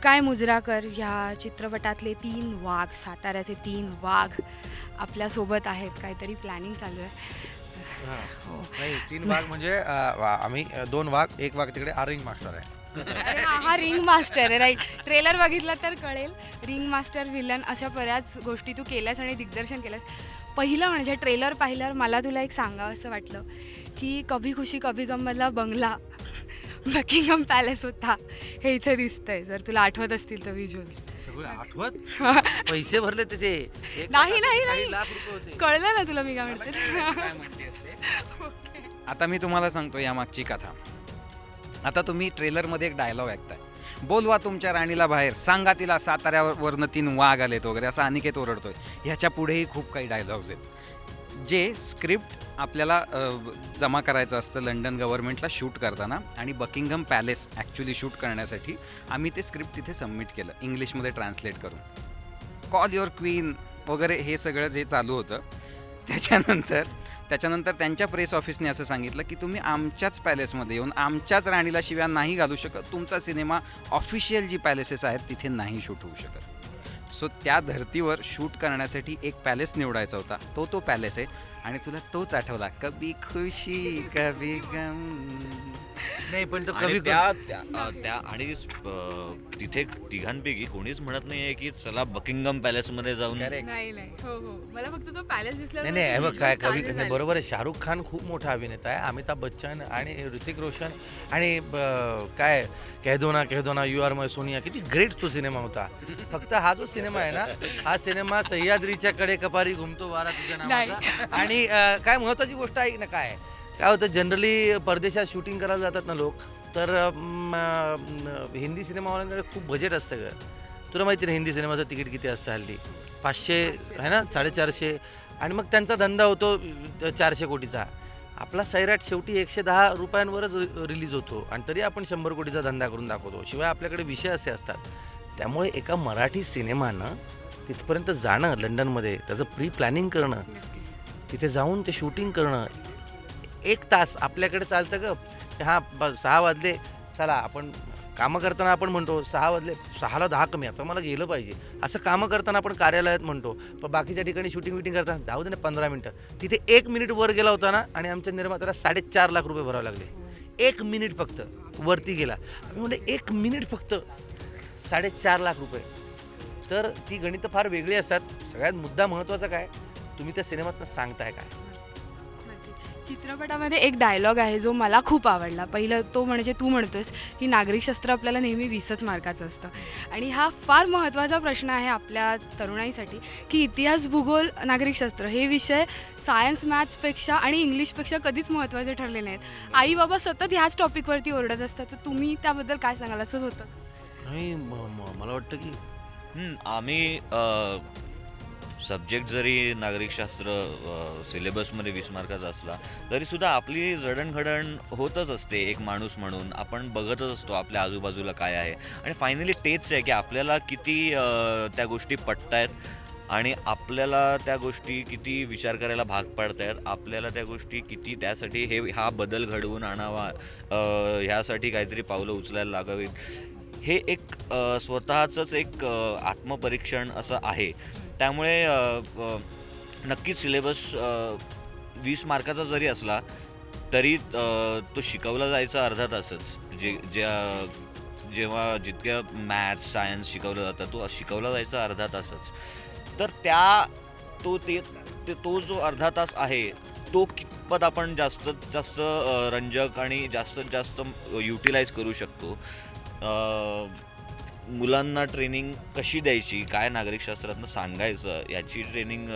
काय मुजराकर ह्या चित्रपटातले 3 वाघ, साताऱ्याचे 3 वाघ आपल्यासोबत आहेत. काहीतरी प्लॅनिंग चालू आहे. हो. नाही 3 वाघ म्हणजे आम्ही 2 वाघ, 1 वाघ तिकडे रिंग मास्टर आहे. अरे हा रिंग मास्टर आहे, राईट. ट्रेलर बघितला तर कळेल. रिंग मास्टर, विलन अशा बऱ्याच गोष्टी तू केल्यास आणि दिग्दर्शन केलंस. पहिलं म्हणजे ट्रेलर पाहिल्यावर मला तुला एक सांगावं असं वाटलं की कभी खुशी कभी गममधला बंगला बकिंगहम पॅलेस होता हे इथे दिसतंय. जर तुला आठवत असतील तर व्हिज्युअल्स सगळं आठवत पैसे भरले त्याचे नाही नाही नाही लाख रुपये होते. कळलं ना तुला मी काय म्हणते. काय म्हणतेस ते? आता मी तुम्हाला सांगतो यामागची कथा. आता तुम्ही ट्रेलरमध्ये एक डायलॉग ऐकताय, बोलवा तुमच्या राणीला बाहेर, सांगा तिला साताऱ्यावरनं 3 वाघ आलेत वगैरे, असं अनिकेत ओरडतोय. ह्याच्या पुढेही खूप काही डायलॉग्स आहेत जे स्क्रिप्ट आपल्याला जमा करायचं असतं लंडन गव्हर्नमेंटला शूट करताना. आणि बकिंगहम पॅलेस ॲक्च्युली शूट करण्यासाठी आम्ही ते स्क्रिप्ट तिथे सबमिट केलं इंग्लिशमध्ये ट्रान्सलेट करून. कॉल युअर क्वीन वगैरे हे सगळं जे चालू होतं. त्याच्यानंतर त्यांच्या प्रेस ऑफिसने असं सांगितलं की तुम्ही आमच्याच पॅलेसमध्ये येऊन आमच्याच राणीला शिव्या नाही घालू शकत, तुमचा सिनेमा ऑफिशियल जी पॅलेसेस आहेत तिथे नाही शूट होऊ शकत. सो त्या धर्तीवर शूट करण्यासाठी एक पॅलेस निवडायचा होता. तो पॅलेस आहे. आणि तुला तोच आठवला, कभी खुशी कभी गम. नाही पण तो आणि कवी त्या आणि तिथे तिघांपैकी कोणीच म्हणत नाहीये की चला बकिंगहम पॅलेसमध्ये जाऊन. नाही नाही हो हो मला फक्त तो पॅलेस दिसला. नाही हे बघ काय कवी बरोबर आहे. शाहरुख खान खूप मोठा अभिनेता आहे, अमिताभ बच्चन आणि ऋतिक रोशन आणि काय कहदोना यू आर माय सोनिया, किती ग्रेट तो सिनेमा होता. फक्त हा जो सिनेमा आहे ना, हा सिनेमा सह्याद्रीच्या कडे कपारी घुमतो वारा तुझ्या नावाचा. आणि काय महत्वाची गोष्ट आहे ना, काय होतं जनरली परदेशात शूटिंग करायला जातात ना लोक, तर हिंदी सिनेमावाल्यांकडे खूप बजेट असतं ग. तुला माहिती ना हिंदी सिनेमाचं तिकीट किती असतं हल्ली, 500 आहे ना, 450. आणि मग त्यांचा धंदा होतो 400 कोटीचा. आपला सैराट शेवटी 110 रुपयांवरच रिलीज होतो आणि तरी आपण 100 कोटीचा धंदा करून दाखवतो. शिवाय आपल्याकडे विषय असे असतात. त्यामुळे एका मराठी सिनेमानं तिथपर्यंत जाणं लंडनमध्ये, त्याचं प्री प्लॅनिंग करणं, तिथे जाऊन ते शूटिंग करणं, 1 तास आपल्याकडे चालतं ग. हां 6 वाजले चला, आपण कामं करताना आपण म्हणतो 6 वाजले, 6ला 10 कमी, आता मला गेलं पाहिजे, असं कामं करताना आपण कार्यालयात म्हणतो. पण बाकीच्या ठिकाणी शूटिंग करताना जाऊ दे ना 15 मिनटं. तिथे 1 मिनिट वर गेला होता ना आणि आमच्या निर्मात्याला 4.5 लाख रुपये भरावे लागले. 1 मिनिट फक्त वरती गेला. आम्ही म्हणजे 1 मिनिट फक्त 4.5 लाख रुपये. तर ती गणितं फार वेगळी असतात. सगळ्यात मुद्दा महत्त्वाचा काय, तुम्ही त्या सिनेमातनं सांगताय काय. चित्रपटामध्ये एक डायलॉग आहे जो मला खूप आवडला. पहिलं तो म्हणजे तू म्हणतोस की नागरिकशास्त्र आपल्याला नेहमी 20च मार्काचं असतं. आणि हा फार महत्त्वाचा प्रश्न आहे आपल्या तरुणाईसाठी की इतिहास, भूगोल, नागरिकशास्त्र हे विषय सायन्स, मॅथ्सपेक्षा आणि इंग्लिशपेक्षा कधीच महत्त्वाचे ठरले नाहीत. आई बाबा सतत ह्याच टॉपिकवरती ओरडत असतात. तर तुम्ही त्याबद्दल काय सांगाल? असंच होतं? नाही मला वाटतं की आम्ही सब्जेक्ट जरी नागरिकशास्त्र सिलेबसमध्ये 20 मार्काचा असला तरीसुद्धा आपली जडणघडण होतच असते. एक माणूस म्हणून आपण बघतच असतो आपल्या आजूबाजूला काय आहे. आणि फायनली तेच आहे की आपल्याला किती त्या गोष्टी पटतायत आणि आपल्याला त्या गोष्टी किती विचार करायला भाग पाडतायत, आपल्याला त्या गोष्टी किती त्यासाठी हा बदल घडवून आणावा, ह्यासाठी काहीतरी पावलं उचलायला लागावीत. हे एक स्वतःचंच एक आत्मपरीक्षण असं आहे. त्यामुळे नक्कीच सिलेबस 20 मार्काचा जरी असला तरी तो शिकवला जायचा अर्धा तासच. जेव्हा जितक्या मॅथ्स, सायन्स शिकवलं जातं तो शिकवला जायचा अर्धा तासच. तर तो जो अर्धा तास आहे तो कितपत आपण जास्तीत जास्त रंजक आणि जास्तीत जास्त युटिलाइज करू शकतो. मुलांना ट्रेनिंग कशी द्यायची, काय नागरिकशास्त्रातनं सांगायचं याची ट्रेनिंग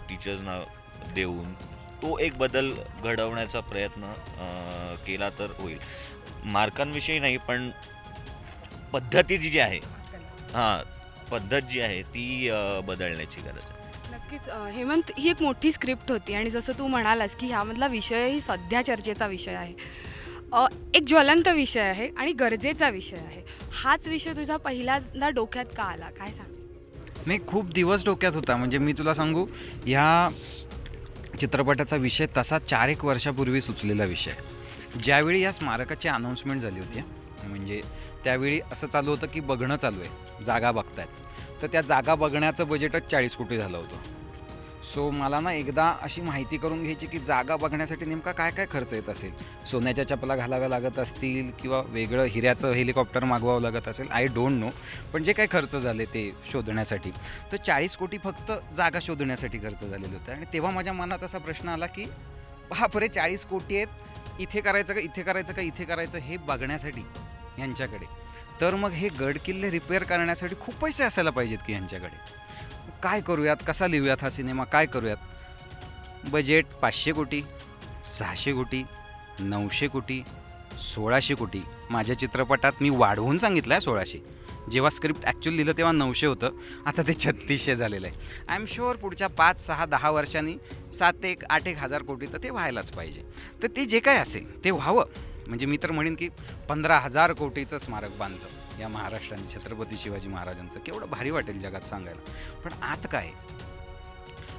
टीचर्सना देऊन तो एक बदल घडवण्याचा प्रयत्न केला तर होईल. मार्कांविषयी नाही पण पद्धती जी आहे, पद्धत जी आहे ती बदलण्याची गरज आहे. नक्कीच हेमंत, ही एक मोठी स्क्रिप्ट होती आणि जसं तू म्हणालास की ह्यामधला विषयही सध्या चर्चेचा विषय आहे. एक ज्वलंत विषय आहे आणि गरजेचा विषय आहे. हाच विषय तुझा पहिल्यांदा डोक्यात का आला, काय सांग? नाही, खूप दिवस डोक्यात होता. म्हणजे मी तुला सांगू, ह्या चित्रपटाचा विषय तसा 4-1 वर्षापूर्वी सुचलेला विषय. ज्यावेळी या स्मारकाची अनाऊन्समेंट झाली होती म्हणजे त्यावेळी असं चालू होतं की बघणं चालू आहे, जागा बघतायत, तर त्या जागा बघण्याचं बजेटच 40 कोटी झालं होतं. सो मला ना एकदा अशी माहिती करून घ्यायची की जागा बघण्यासाठी नेमका काय काय खर्च येत असेल. सोन्याच्या चपला घालाव्या लागत असतील किंवा वेगळं हिऱ्याचं हेलिकॉप्टर मागवावं लागत असेल, आय डोंट नो. पण जे काही खर्च झाले ते शोधण्यासाठी, तर 40 कोटी फक्त जागा शोधण्यासाठी खर्च झालेले होते. आणि तेव्हा माझ्या मनात असा प्रश्न आला की बापरे, 40 कोटी आहेत, इथे करायचं का इथे करायचं का इथे करायचं हे बघण्यासाठी यांच्याकडे. तर मग हे गड किल्ले रिपेअर करण्यासाठी खूप पैसे असायला पाहिजेत की यांच्याकडे. काय करूयात, कसा लिहूयात हा सिनेमा, काय करूयात. बजेट 500 कोटी, 600 कोटी, 900 कोटी, 1600 कोटी. माझ्या चित्रपटात मी वाढवून सांगितलं आहे 1600. जेव्हा स्क्रिप्ट ॲक्च्युअली लिहिलं तेव्हा 900 होतं, आता ते 3600 झालेलं आहे. आय एम शुअर पुढच्या 5, 6, 10 वर्षांनी 7-8 हजार कोटी तर ते व्हायलाच पाहिजे. तर ते जे काय असेल ते व्हावं. म्हणजे मी तर म्हणेन की 15,000 कोटीचं स्मारक बांधलं या महाराष्ट्राने छत्रपती शिवाजी महाराजांचं. केवढं भारी वाटेल जगात सांगायला. पण आत काय,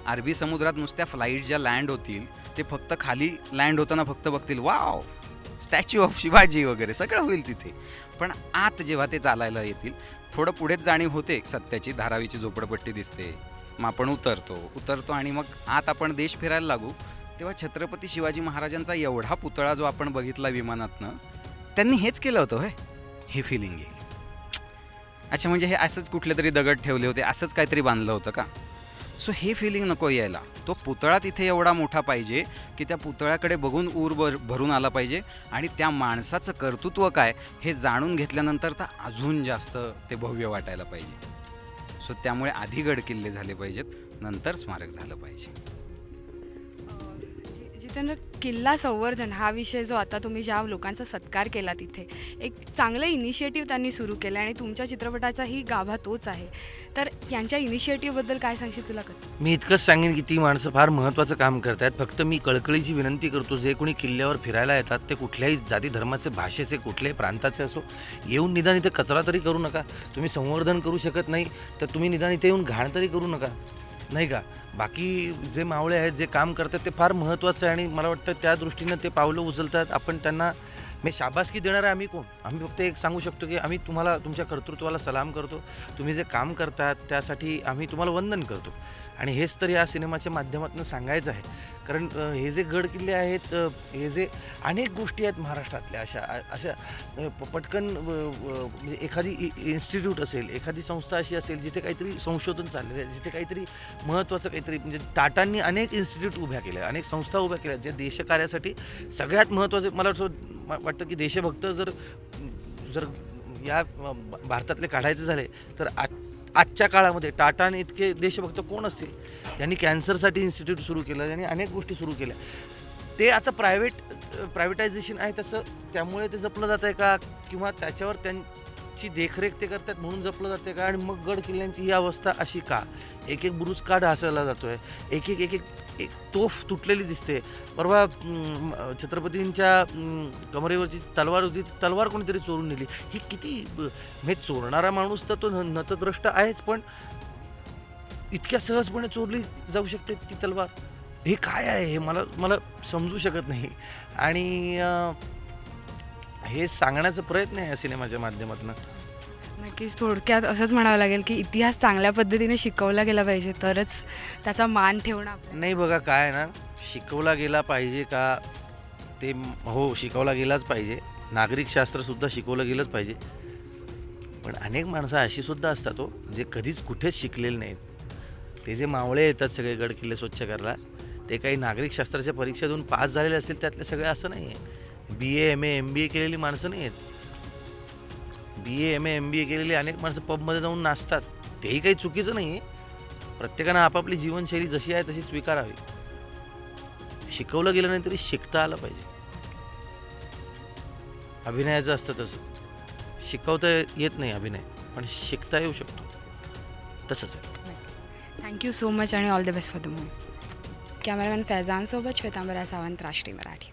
अरबी समुद्रात नुसत्या फ्लाईट ज्या लँड होतील ते फक्त खाली लँड होताना फक्त बघतील वाव स्टॅच्यू ऑफ शिवाजी वगैरे सगळं होईल तिथे. पण आत जेव्हा ते चालायला येतील, थोडं पुढेच जाणीव होते सत्याची. धारावीची झोपडपट्टी दिसते, मग आपण उतरतो आणि मग आत आपण देश फिरायला लागू. तेव्हा छत्रपती शिवाजी महाराजांचा एवढा पुतळा जो आपण बघितला विमानातनं, त्यांनी हेच केलं होतं होय, हे फिलिंग येईल. अच्छा, म्हणजे हे असंच कुठले तरी दगड ठेवले होते, असंच काहीतरी बांधलं होतं का. सो हे फिलिंग नको यायला. तो पुतळा तिथे एवढा मोठा पाहिजे की त्या पुतळ्याकडे बघून भरून आला पाहिजे. आणि त्या माणसाचं कर्तृत्व काय हे जाणून घेतल्यानंतर तर अजून जास्त ते भव्य वाटायला पाहिजे. सो त्यामुळे आधी गड किल्ले झाले पाहिजेत, नंतर स्मारक झालं पाहिजे. जितेंद्र, किल्ला संवर्धन हा विषय जो आता तुम्ही ज्या लोकांचा सत्कार केला तिथे, एक चांगलं इनिशिएटिव्ह त्यांनी सुरू केलं आणि तुमच्या चित्रपटाचाही गाभा तोच आहे. तर यांच्या इनिशिएटिव्हबद्दल काय सांगशील तुला कसं? मी इतकंच सांगेन की ती माणसं फार महत्त्वाचं काम करत आहेत. फक्त मी कळकळीची विनंती करतो, जे कोणी किल्ल्यावर फिरायला येतात ते कुठल्याही जाती धर्माचे, भाषेचे, कुठल्याही प्रांताचे असो, येऊन निदान इथे कचरा तरी करू नका. तुम्ही संवर्धन करू शकत नाही तर तुम्ही निदान इथे येऊन घाण तरी करू नका, नाही का. बाकी जे मावळे आहेत, जे काम करतात ते फार महत्त्वाचं आहे आणि मला वाटतं त्या दृष्टीनं ते पावलं उचलतात. आपण त्यांना मी शाबासकी देणारा आम्ही कोण? आम्ही फक्त एक सांगू शकतो की आम्ही तुम्हाला, तुमच्या कर्तृत्वाला सलाम करतो. तुम्ही जे काम करतात त्यासाठी आम्ही तुम्हाला वंदन करतो. आणि हेच तर या सिनेमाच्या माध्यमातून सांगायचं आहे. कारण हे जे गड किल्ले आहेत, हे जे अनेक गोष्टी आहेत महाराष्ट्रातल्या अशा पटकन म्हणजे एखादी इन्स्टिट्यूट असेल, एखादी संस्था अशी असेल जिथे काहीतरी संशोधन चाललेलं आहे, जिथे काहीतरी महत्त्वाचं काहीतरी, म्हणजे टाटांनी अनेक इन्स्टिट्यूट उभ्या केल्या, अनेक संस्था उभ्या केल्या, जे देशकार्यासाठी सगळ्यात महत्त्वाचं. मला वाटतं की देशभक्त जर या भारतातले काढायचे झाले तर आजच्या काळामध्ये टाटाने इतके देशभक्त कोण असतील. त्यांनी कॅन्सरसाठी इन्स्टिट्यूट सुरू केलं आणि अनेक गोष्टी सुरू केल्या. ते आता प्रायव्हेटायझेशन आहे तसं, त्यामुळे ते जपलं जात आहे का, किंवा त्याच्यावर त्यांची देखरेख ते करतात म्हणून जपलं जाते का. आणि मग गड किल्ल्यांची ही अवस्था अशी का, एक एक बुरुज का ढासळला जातो आहे, एक तोफ तुटलेली दिसते. परवा छत्रपतींच्या कमरेवरची तलवार होती, तलवार कोणीतरी चोरून नेली. ही किती म्हणजे चोरणारा माणूस तर तो नतद्रष्ट आहेच, पण इतक्या सहजपणे चोरली जाऊ शकते ती तलवार. हे काय आहे हे मला समजू शकत नाही. आणि हे सांगण्याचा प्रयत्न आहे या सिनेमाच्या माध्यमातून. नक्कीच थोडक्यात असंच म्हणावं लागेल की इतिहास चांगल्या पद्धतीने शिकवला गेला पाहिजे, तरच त्याचा मान ठेवणं आपल्याला. नाही बघा, काय ना, शिकवला गेला पाहिजे का ते, हो शिकवला गेलाच पाहिजे. नागरिकशास्त्रसुद्धा शिकवलं गेलंच पाहिजे. पण अनेक माणसं अशी सुद्धा असतात हो, जे कधीच कुठेच शिकलेले नाहीत. ते जे मावळे येतात सगळे गड किल्ले स्वच्छ करायला, ते काही नागरिकशास्त्राच्या परीक्षा देऊन पास झालेले असतील, त्यातले सगळे असं नाही आहे. BA MA MBA केलेली माणसं नाही आहेत. BA MA MBA केलेली अनेक माणसं पबमध्ये जाऊन नाचतात, तेही काही चुकीचं नाही आहे. प्रत्येकानं आपापली जीवनशैली जशी आहे तशी स्वीकारावी. शिकवलं गेलं नाही तरी शिकता आलं पाहिजे. अभिनयाचं असतं तसं, शिकवता येत नाही अभिनय, पण शिकता येऊ शकतो, तसंच आहे. थँक्यू सो मच आणि all the best for the movie. Cameraman फैजानसोबत श्वेतांबरा सावंत, राष्ट्रीय मराठी.